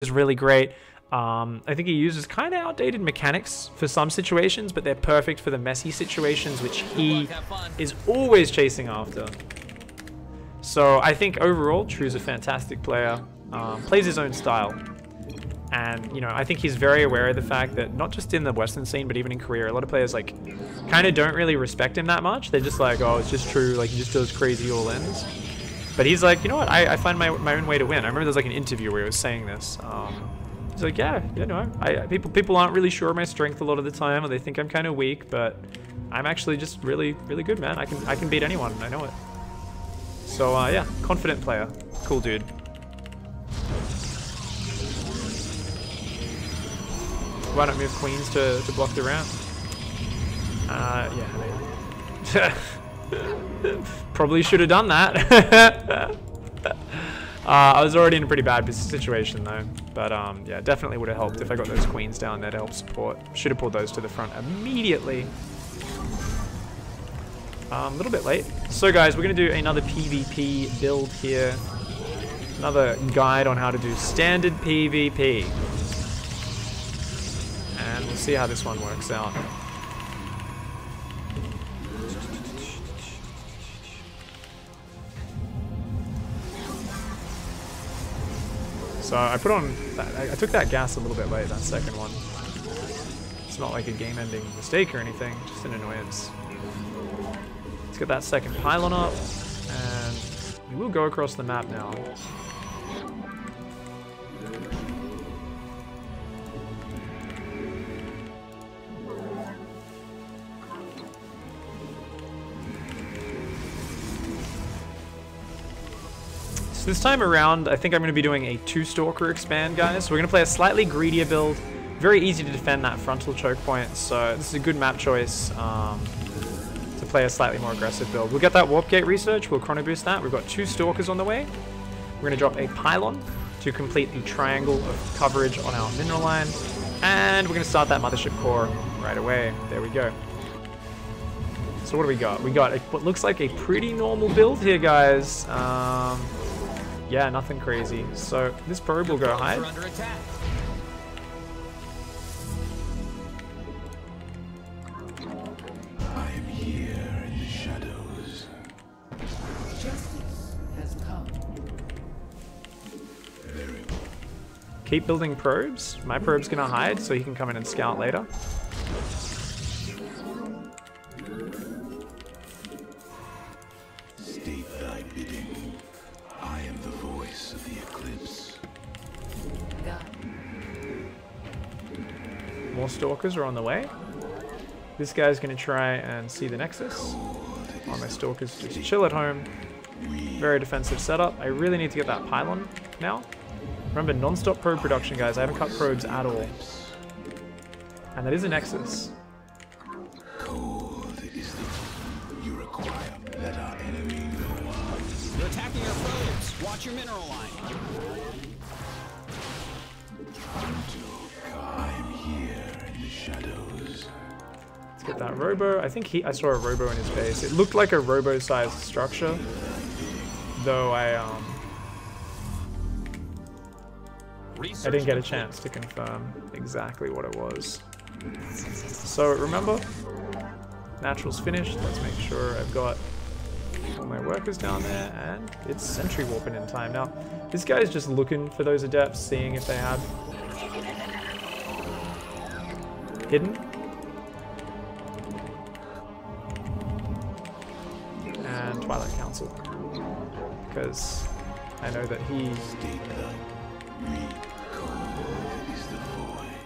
is really great. I think he uses kind of outdated mechanics for some situations, but they're perfect for the messy situations, which he is always chasing after. So I think overall, True's a fantastic player, plays his own style. And, you know, I think he's very aware of the fact that not just in the Western scene, but even in Korea, a lot of players, like, kind of don't really respect him that much. They're just like, oh, it's just True, like, he just does crazy all-ins. But he's like, you know what, I find my own way to win. I remember there was, like, an interview where he was saying this. He's like, yeah, you know, people aren't really sure of my strength a lot of the time, or they think I'm kind of weak, but I'm actually just really, really good, man. I can beat anyone, I know it. So, yeah, confident player. Cool dude. Why not move queens to block the ramp? Yeah, I mean, probably should have done that. I was already in a pretty bad situation though, but yeah, definitely would have helped if I got those queens down there to help support. Should have pulled those to the front immediately. A little bit late. So guys, we're gonna do another PvP build here. Another guide on how to do standard PvP. And we'll see how this one works out. So I put on, I took that gas a little bit late, that second one. It's not like a game-ending mistake or anything, just an annoyance. Let's get that second pylon up, and we will go across the map now. This time around, I think I'm going to be doing a 2-stalker expand, guys. So we're going to play a slightly greedier build. Very easy to defend that frontal choke point, so this is a good map choice to play a slightly more aggressive build. We'll get that warp gate research, we'll chrono boost that. We've got 2 stalkers on the way. We're going to drop a pylon to complete the triangle of coverage on our mineral line. And we're going to start that mothership core right away. There we go. So what do we got? We got what looks like a pretty normal build here, guys. Yeah, nothing crazy. So this probe will go hide. I am here in the shadows. Justice has come. Very well. Keep building probes. My probe's gonna hide, so he can come in and scout later. State thy bidding. I am the voice of the eclipse. More stalkers are on the way. This guy's gonna try and see the nexus. Oh, my stalkers just chill at home. Very defensive setup. I really need to get that pylon now. Remember, non-stop probe production, guys. I haven't cut probes at all. And that is a nexus. Cold is the you require. Let our enemy know. You're attacking our probes. Watch your mineral line. I am here in the shadows. Let's get that robo. I think I saw a robo in his base. It looked like a robo-sized structure, though I didn't get a chance to confirm exactly what it was. So remember, natural's finished. Let's make sure I've got all my workers down there, and it's sentry warping in time. Now, this guy's just looking for those adepts, seeing if they have hidden. And Twilight Council, because I know that he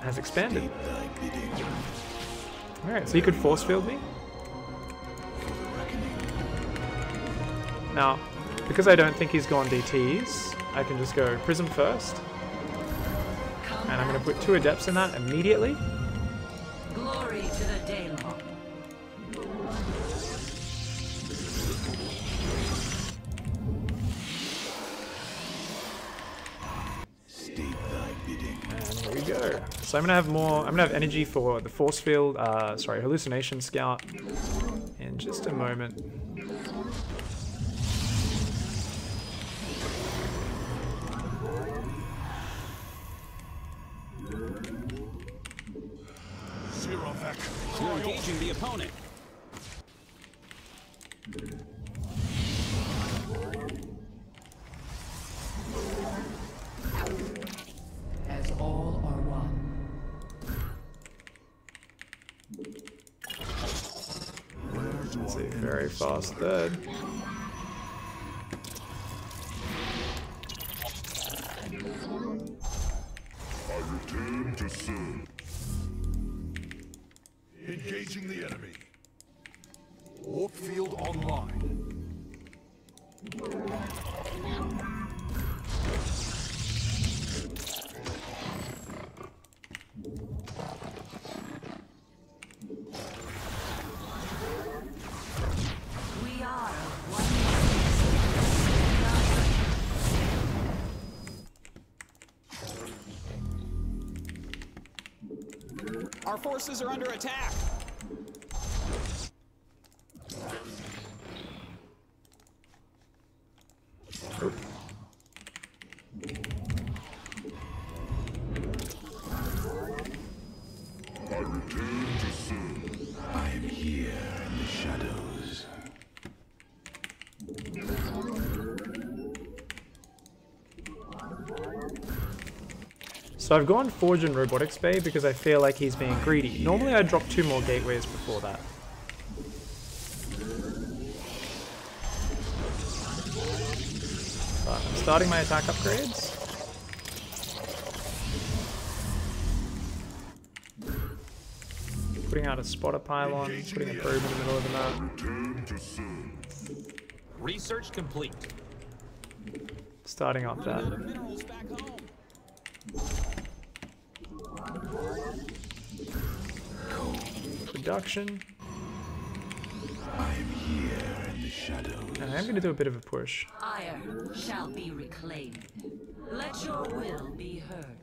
has expanded. Alright, so he could force field me. Now, because I don't think he's gone DTs, I can just go Prism first. And I'm going to put 2 adepts in that immediately. Glory to the Daemon. State thy bidding. And here we go. So I'm gonna have energy for the force field, sorry, hallucination scout in just a moment. You're engaging the opponent. As all are one. It's a very fast third. I return to serve. Engaging the enemy. Warp field online. We are one. Our forces are under attack. I return to serve. I am here in the shadows. So I've gone Forge and Robotics Bay because I feel like he's being greedy. Normally I'd drop 2 more gateways before that. But I'm starting my attack upgrades. Putting out a spotter pylon, putting a probe in the middle of the map. Return to serve. Research complete. Starting up that. Minerals back home. Production. I am here in the shadows. And I'm going to do a bit of a push. Ire shall be reclaimed. Let your will be heard.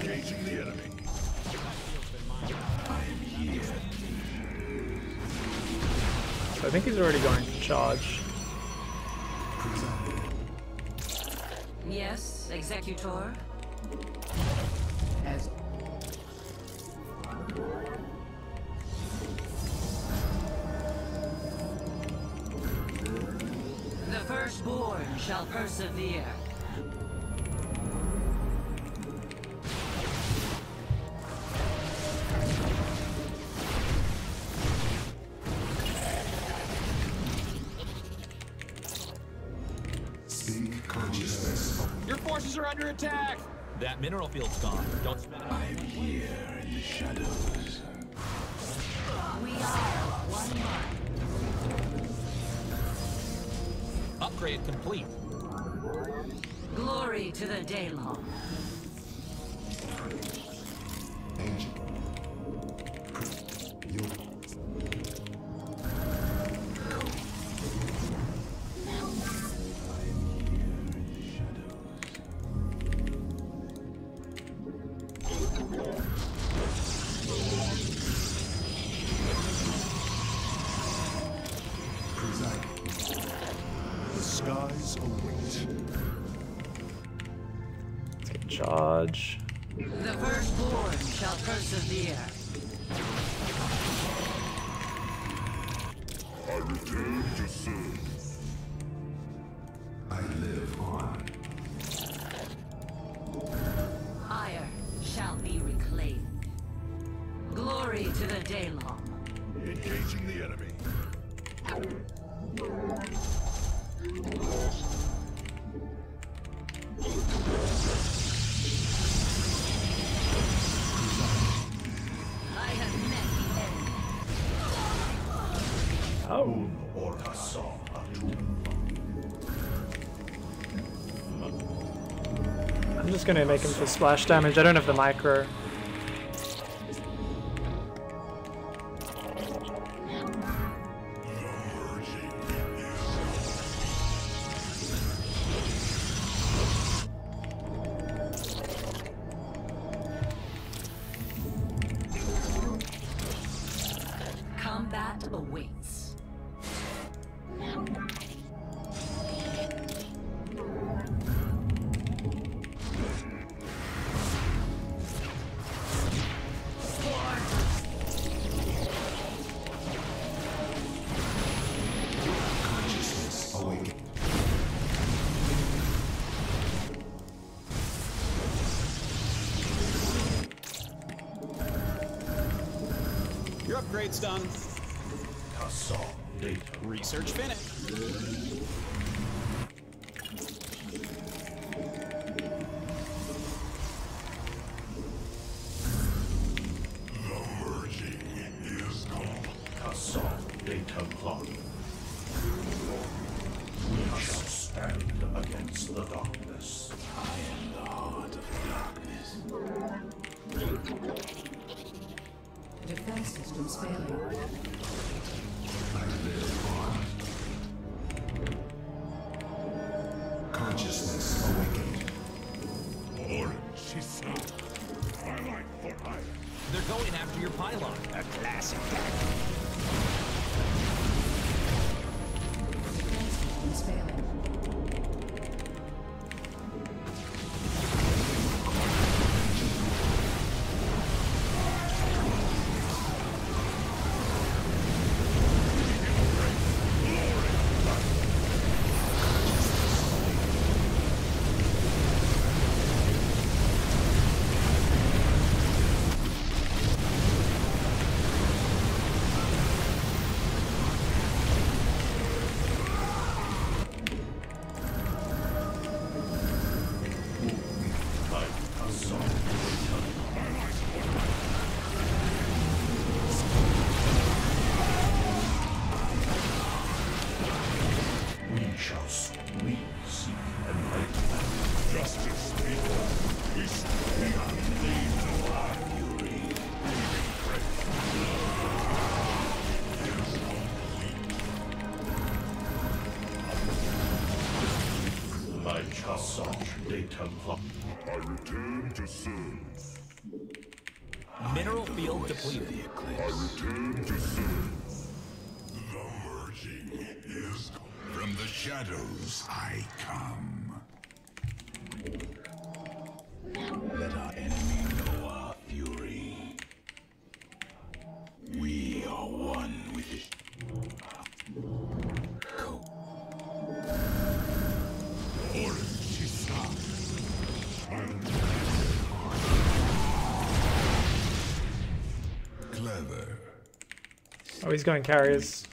Engaging the enemy. I am here. So I think he's already going for charge. Yes, Executor. As the firstborn shall persevere. Seek consciousness. Your forces are under attack. That mineral field's gone. Don't spend it. I am here in the shadows. We are one mind. Upgrade complete. Glory to the Daylong. The skies await. Let's get charge. The firstborn shall persevere. I return to serve. I live on. Ire shall be reclaimed. Glory to the Daylong. Engaging the enemy. I have met the enemy. Oh. I'm just gonna make him for splash damage. I don't have the micro. Combat awaits. Upgrades done. Assault data. Research finished. The merging is complete. Assault data plot. We shall stand against the darkness. I am the heart of darkness. Defense systems failing. Consciousness awakened. Twilight for life. They're going after your pylon. A classic. Defense systems failing. I return to serve. Mineral field depleted. I return to serve. The merging is from the shadows I come. Let our enemy know our fury. We are one with it. Clever. Oh, he's going carriers.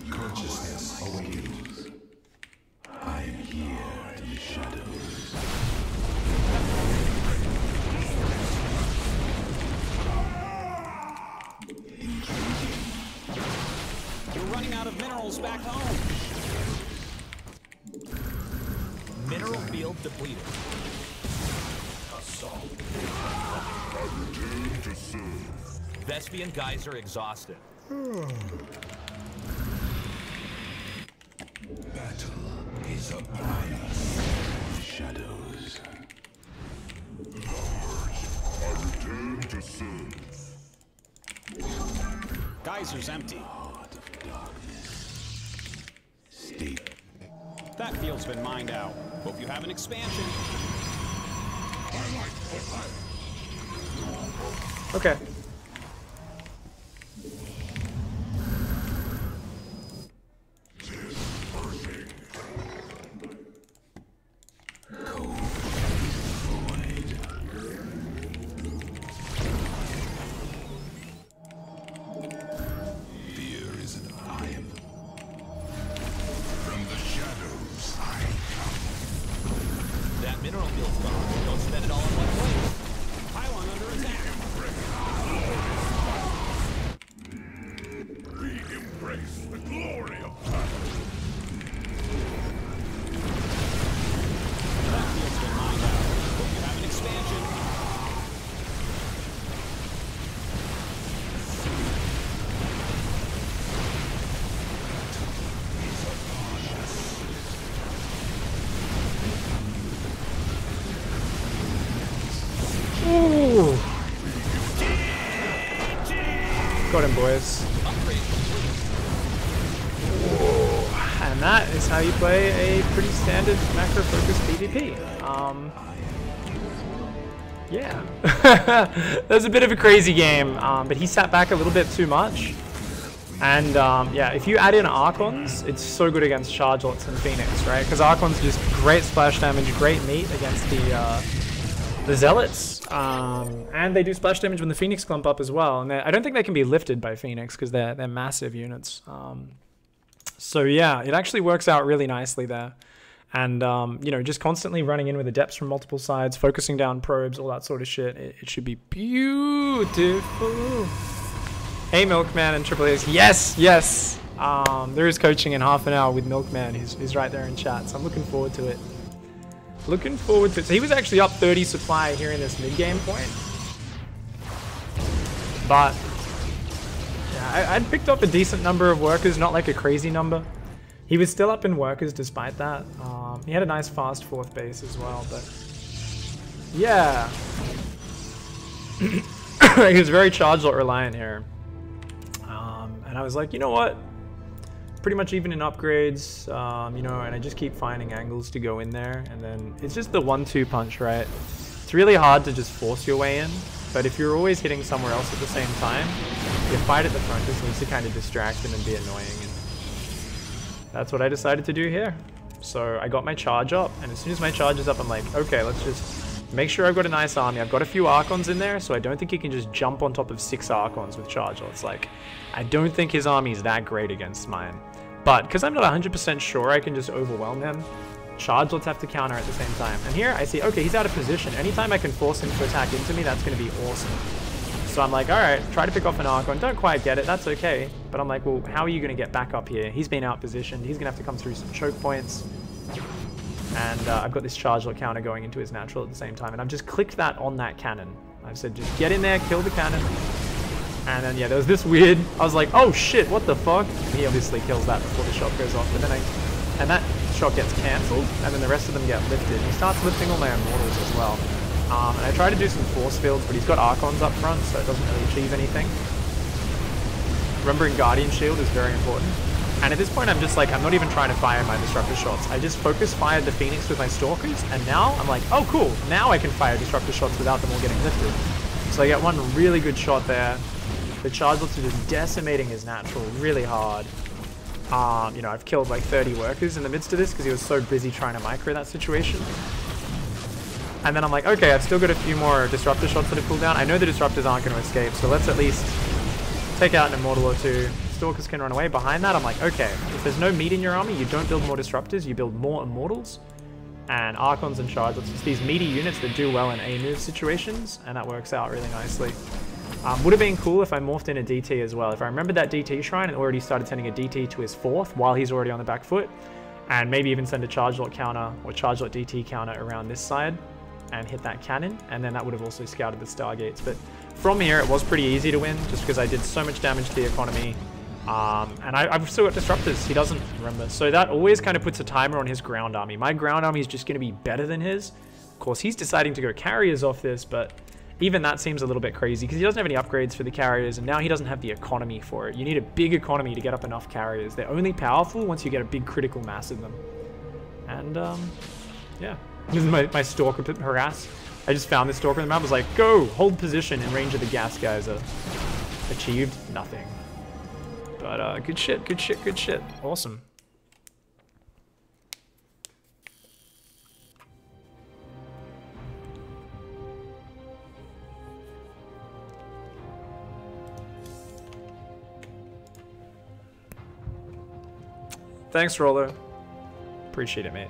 Consciousness awakens. I am here in the shadows. You're running out of minerals back home. Mineral field depleted. Vespian geyser exhausted. Battle is upon us. Shadows. I return to serve. Geyser's empty. Heart of darkness. Stay. That field's been mined out. Hope you have an expansion. Okay. Fear is an iron. From the shadows I come. That mineral field's gone. Don't spend it all in one place. Pylon under attack. We embrace the glory of battle. That field's been mined out. Hope you have an expansion. Ooh. Got him, boys. Ooh. And that is how you play a pretty standard macro-focused PvP. Yeah. That was a bit of a crazy game, but he sat back a little bit too much. And yeah, if you add in Archons, it's so good against chargelots and Phoenix, right? Because Archons just great splash damage, great meat against the the Zealots, and they do splash damage when the Phoenix clump up as well. And I don't think they can be lifted by Phoenix because they're massive units. So yeah, it actually works out really nicely there. And you know, just constantly running in with adepts from multiple sides, focusing down probes, all that sort of shit. It should be beautiful. Hey, Milkman and Triple A's. Yes, yes. There is coaching in half an hour with Milkman. He's right there in chat, so I'm looking forward to it. Looking forward to it. So he was actually up 30 supply here in this mid-game point. But yeah, I'd picked up a decent number of workers, not like a crazy number. He was still up in workers despite that. He had a nice fast 4th base as well, but yeah. He was very chargelot reliant here. And I was like, you know what? Pretty much even in upgrades, you know, and I just keep finding angles to go in there, and then it's just the 1-2 punch, right? It's really hard to just force your way in, but if you're always hitting somewhere else at the same time, your fight at the front just needs to kind of distract him and be annoying, and that's what I decided to do here. So I got my charge up, and as soon as my charge is up, I'm like, okay, let's just make sure I've got a nice army. I've got a few Archons in there, so I don't think he can just jump on top of 6 Archons with chargelots. Like, I don't think his army is that great against mine. But because I'm not 100% sure I can just overwhelm him, chargelots have to counter at the same time. And here I see, okay, he's out of position. Anytime I can force him to attack into me, that's going to be awesome. So I'm like, alright, try to pick off an Archon. Don't quite get it, that's okay. But I'm like, well, how are you going to get back up here? He's been out positioned. He's going to have to come through some choke points. And I've got this chargelot counter going into his natural at the same time. And I've just clicked that on that cannon. I've said, just get in there, kill the cannon. And then, yeah, there was this weird, I was like, oh shit, what the fuck? He obviously kills that before the shot goes off. But then and that shot gets cancelled, and then the rest of them get lifted. He starts lifting all my immortals as well. And I try to do some force fields, but he's got Archons up front, so it doesn't really achieve anything. Remembering Guardian Shield is very important. And at this point, I'm just like, I'm not even trying to fire my Disruptor shots. I just fired the Phoenix with my Stalkers, and now I'm like, oh cool, now I can fire Disruptor shots without them all getting lifted. So I get one really good shot there. The chargelots are just decimating his natural really hard. You know, I've killed like 30 workers in the midst of this because he was so busy trying to micro that situation. And then I'm like, okay, I've still got a few more Disruptor shots that are cooldown. I know the Disruptors aren't going to escape, so let's at least take out an Immortal or 2. Stalkers can run away. Behind that, I'm like, okay, if there's no meat in your army, you don't build more Disruptors, you build more Immortals. And Archons and Chargelots, it's these meaty units that do well in A-move situations, and that works out really nicely. Would have been cool if I morphed in a DT as well. If I remembered that DT shrine and already started sending a DT to his 4th while he's already on the back foot, and maybe even send a Chargelot counter or Chargelot DT counter around this side and hit that cannon, and then that would have also scouted the Stargates. But from here, it was pretty easy to win just because I did so much damage to the economy. And I've still got Disruptors. He doesn't remember. So that always kind of puts a timer on his ground army. My ground army is just going to be better than his. Of course, he's deciding to go carriers off this, but even that seems a little bit crazy because he doesn't have any upgrades for the carriers, and now he doesn't have the economy for it. You need a big economy to get up enough carriers. They're only powerful once you get a big critical mass of them. And, yeah. This is my Stalker harass. I just found this Stalker in the map. I was like, go! Hold position in range of the gas geyser. Achieved nothing. But, good shit, good shit, good shit. Awesome. Thanks, Roller. Appreciate it, mate.